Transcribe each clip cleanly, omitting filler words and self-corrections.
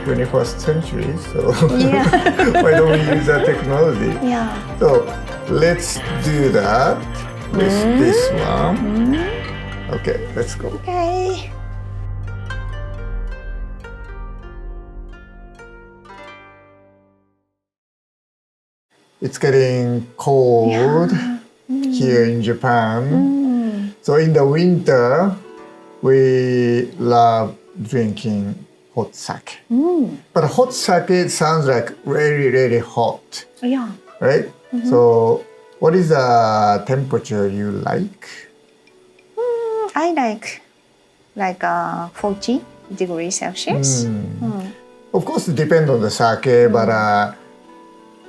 21st century, so Yeah. why don't we use that technology? Yeah. So let's do that with this one. Okay, let's go. Okay. It's getting cold here in Japan. So in the winter, we love drinking hot sake. But hot sake sounds like really, really hot, Yeah. right? So what is the temperature you like? I like 40 degrees Celsius. Of course, it depends on the sake, but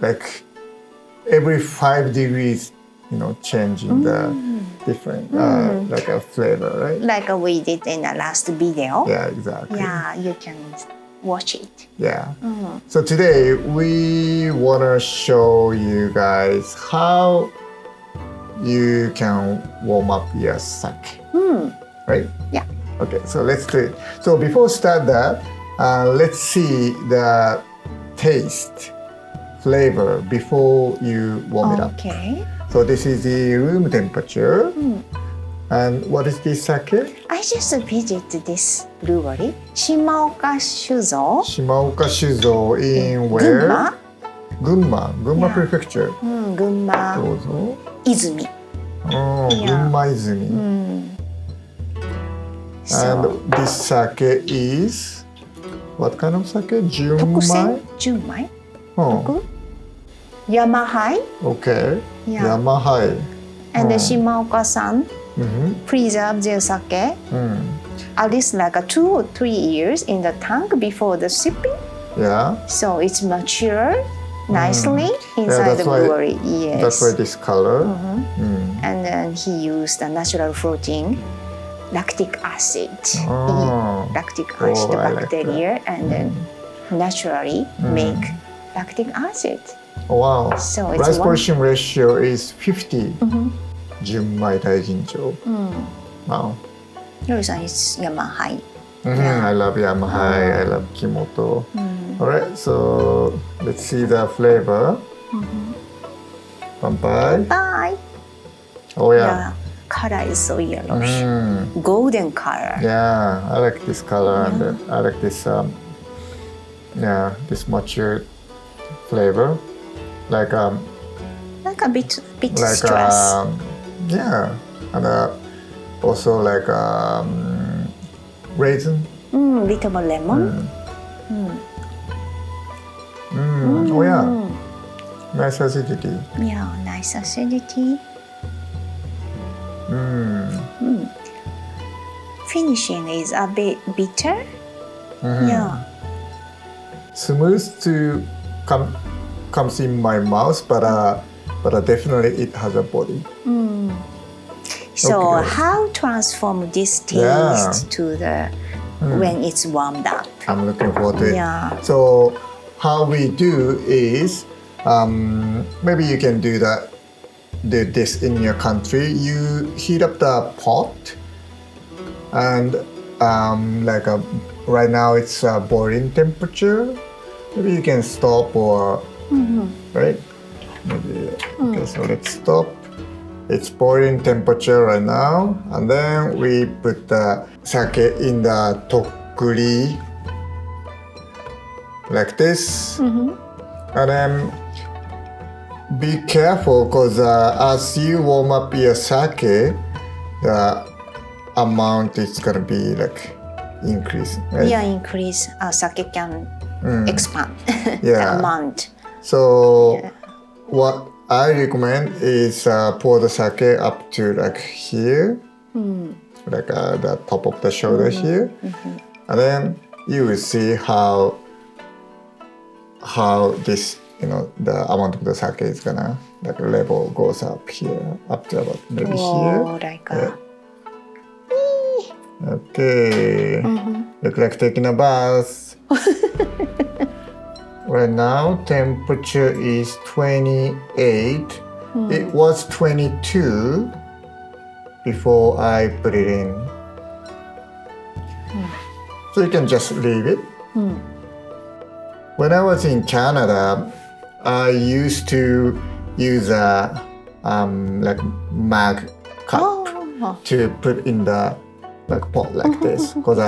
like every 5 degrees, changing the different like a flavor, right? Like we did in the last video. Yeah, exactly. Yeah, you can watch it. Yeah. So today we want to show you guys how you can warm up your sake, right? Yeah. Okay, so let's do it. So before start that, let's see the taste, flavor before you warm it up. Okay. So this is the room temperature. And what is this sake? I just visited this brewery, Shimaoka Shuzo. Shimaoka Shuzo in where? Gunma Yeah. Prefecture. Gunma どうぞ。 Izumi. Oh, Yeah. Gunma Izumi. So, And this sake is what kind of sake? Tokusen Junmai? Junmai. Oh, Yamahai. okay. Yeah. Yamahai. And the Shimaoka-san Mm-hmm. preserve their sake at least like 2 or 3 years in the tank before the shipping. Yeah. So it's mature nicely inside the that's why- brewery. Yes. That's why this color. And then he used the natural floating lactic acid. Oh. Lactic acid Oh, I like bacteria and then naturally make lactic acid. Oh, wow. So it's Rice one- portion ratio is 50. Junmai Daijincho. Wow. Yori-san is Yamahai. I love Yamahai. I love Kimoto. All right, so let's see the flavor. Bye. Bye. Oh yeah. Yeah. Color is so yellowish. Golden color. Yeah, I like this color and then I like this. This mature flavor, like Like a bit like stress. yeah, and also like raisin. Little more lemon. Oh yeah, nice acidity. Yeah, nice acidity. Finishing is a bit bitter. Yeah. Smooth to comes in my mouth, but definitely it has a body. So Okay. how transform this taste Yeah. to the when it's warmed up? I'm looking forward to it. Yeah. So how we do is maybe you can do this in your country. You heat up the pot and right now it's boiling temperature. Maybe you can stop or right. Maybe okay. So let's stop. It's boiling temperature right now, and then we put the sake in the tokuri like this, and then be careful because as you warm up your sake, the amount is gonna be like increasing, right? Yeah, increase sake can expand Yeah. the amount. So what I recommend is pour the sake up to like here, like the top of the shoulder here, and then you will see how this the amount of the sake is gonna like level goes up here up to about maybe here. Like Yeah. Okay. Look like taking a bath. Right now, temperature is 28. It was 22 before I put it in. So you can just leave it. when I was in Canada, I used to use a like mag cup to put in the like pot like this. Because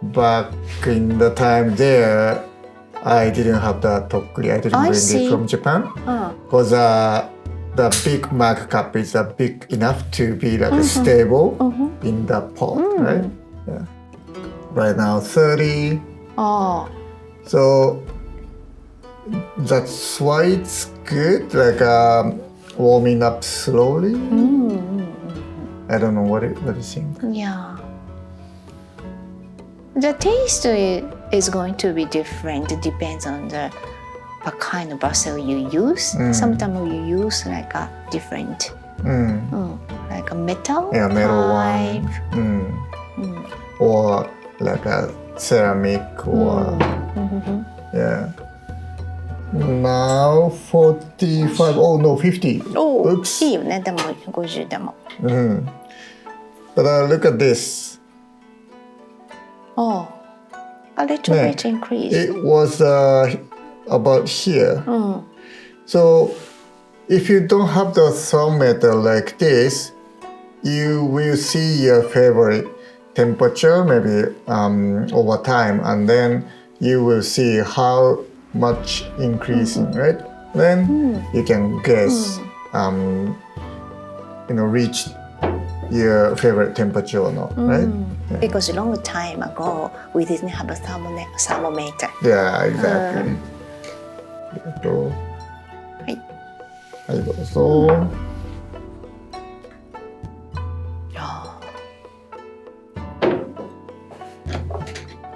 back in the time there, I didn't have the tokkuri. I didn't bring it from Japan. Because the big mag cup is big enough to be like stable in the pot, right? Yeah. Right now 30. So that's why it's good, like warming up slowly. I don't know what do you think? Yeah. The taste is going to be different. It depends on what kind of vessel you use. Sometimes you use like a different, like a metal metal type. one. Or like a ceramic or yeah. Now 45. Oh no, 50. Oops. いいよね、でも50でも。But look at this. A little bit increase. It was about here. So if you don't have the thermometer like this, you will see your favorite temperature maybe over time, and then you will see how much increasing, right? Then you can guess, reach your favorite temperature or not, right? Because a long time ago we didn't have a thermometer. Yeah, exactly. はい、どうぞ。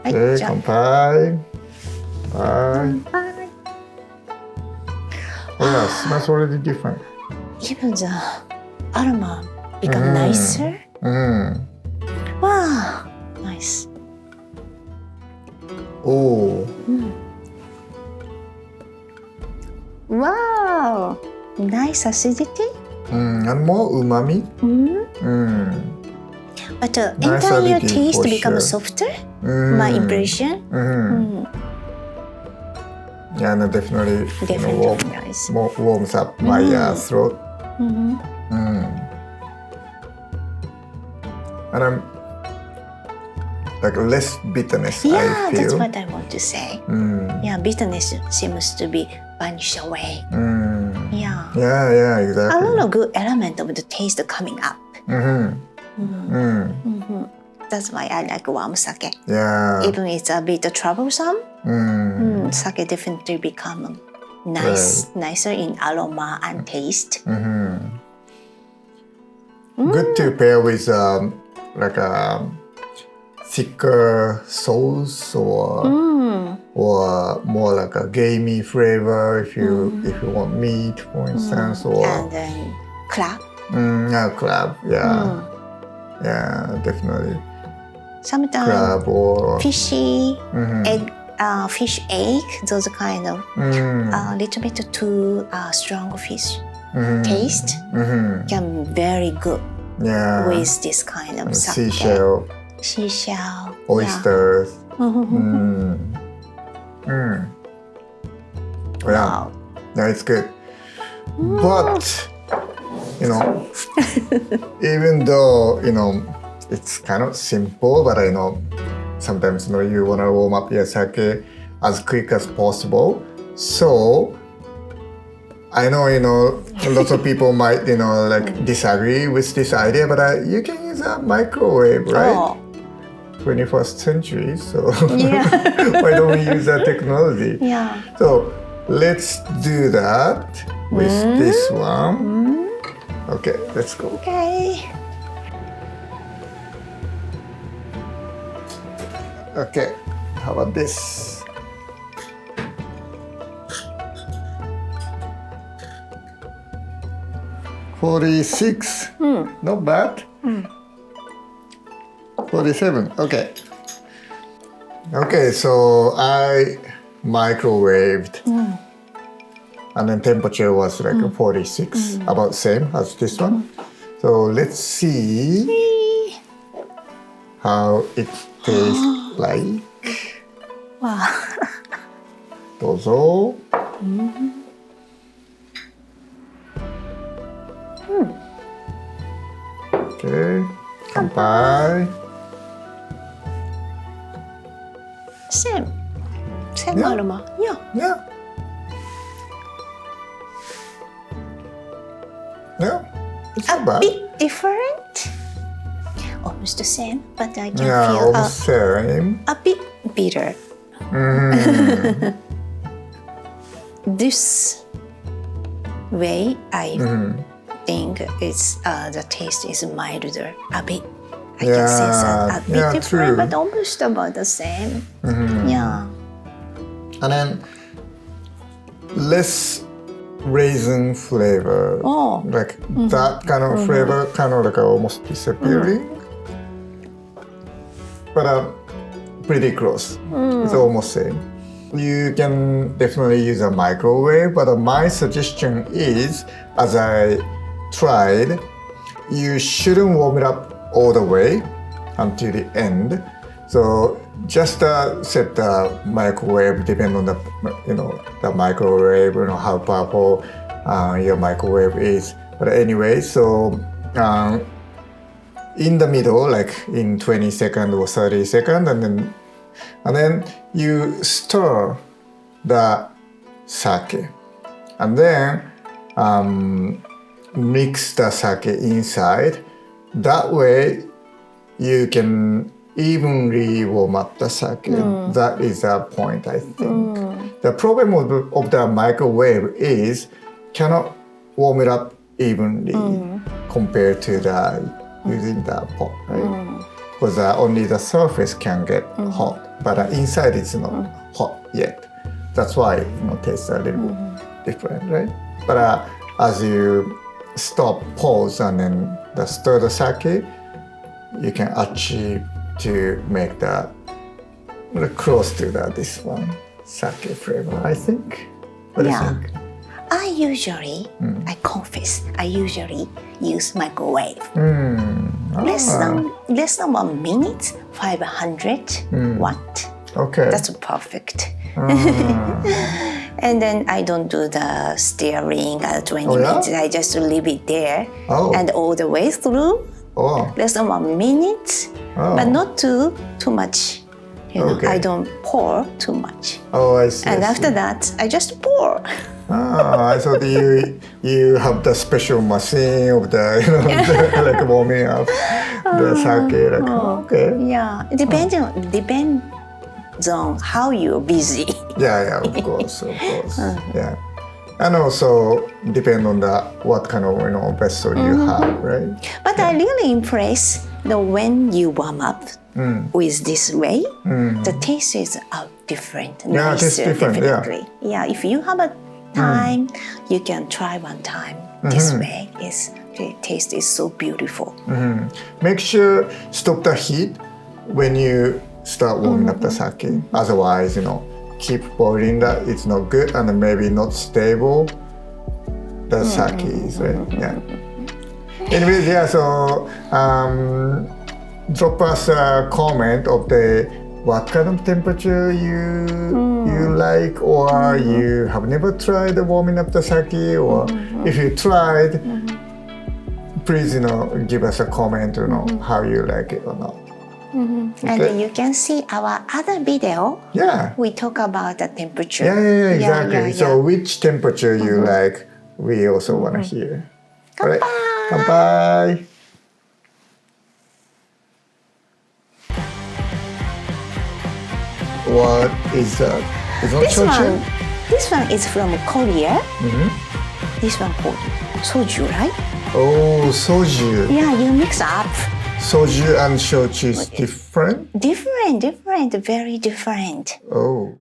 Okay, 乾杯。Bye. Oh yeah, smells already different. Even the aroma become nicer. Wow, nice. Oh. Wow, nice acidity. And more umami. But the Nice entire acidity taste for becomes sure. softer. My impression. Yeah, no, definitely. Definitely nice. Warms up my throat. And I'm like less bitterness. Yeah, I feel. that's what I want to say. Yeah, bitterness seems to be vanished away. Yeah. Yeah, exactly. A lot of good element of the taste coming up. That's why I like warm sake. Yeah. Even it's a bit troublesome, sake definitely become nicer in aroma and taste. Good to pair with like a thicker sauce or more like a gamey flavor if you want meat, for instance, or and then crab. Crab. Yeah, definitely. Sometimes Crab or fishy egg, fish egg. Those kind of little bit too strong fish taste can be very good with this kind of sake. Seashell, oysters. Wow. Yeah, it's good. But even though it's kind of simple, but sometimes you want to warm up your sake as quick as possible. So I know lots of people might disagree with this idea, but you can use a microwave, right? 21st century, so why don't we use that technology? Yeah. So let's do that with this one. Okay, let's go. Okay. Okay, how about this? $46. Not bad. 47. Okay. Okay, so I microwaved, and then temperature was like 46, about same as this one. So let's see how it tastes like. Wow. どうぞ。Okay. 乾杯。Same aroma. Yeah. Yeah. Yeah. It's not A bad. bit different. Almost the same, but I can Yeah, feel almost same. a bit bitter. This way, I think it's the taste is milder. A bit. I can say that a bit different, true. but almost about the same. Yeah. And then less raisin flavor. Oh. Like that kind of flavor, kind of like almost disappearing. But pretty close. It's almost same. You can definitely use a microwave, but my suggestion is, as I tried, you shouldn't warm it up all the way until the end. So just set the microwave, depending on the the microwave, how powerful your microwave is. But anyway, so in the middle, like in 20 seconds or 30 seconds, and then you stir the sake, and then mix the sake inside. That way, you can evenly warm up the sake. That is the point, I think. The problem of the microwave is cannot warm it up evenly compared to using the pot, right? Because only the surface can get hot, but inside it's not hot yet. That's why it tastes a little bit different, right? But as you stop, pause, and then stir the sake, you can achieve to make that close to this one sake flavor, I think. What do you think? I confess, I usually use microwave. Less than 1 minute, 500 watt. Okay. That's perfect. And then I don't do the stirring at 20 minutes. I just leave it there and all the way through. Less than 1 minute, but not too much. I don't pour too much. I see. And after that, I just pour. I thought you have the special machine of the like warming up the sake. Like, okay. Yeah, it depends on how you're busy. Yeah, of course. Yeah, and also depend on what kind of vessel you have, right? But I really impressed when you warm up with this way, the taste is different, nicer, definitely. Yeah, if you have a time, you can try one time this way. The taste is so beautiful. Make sure stop the heat when you start warming up the sake. Otherwise, keep boiling that, it's not good and maybe not stable. The sake is, right? Yeah. Anyways, yeah, so drop us a comment of what kind of temperature you like, or you have never tried warming up the sake, or if you tried, please give us a comment how you like it or not. Okay. And then you can see our other video. Yeah. We talk about the temperature. Yeah, exactly. So which temperature you like, we also want to hear. Kanpai! Right. Kanpai! What is that? This one is from Korea. This one called soju, right? Oh, soju. Yeah, you mix up. Soju and shochu is different? Different, very different. Oh.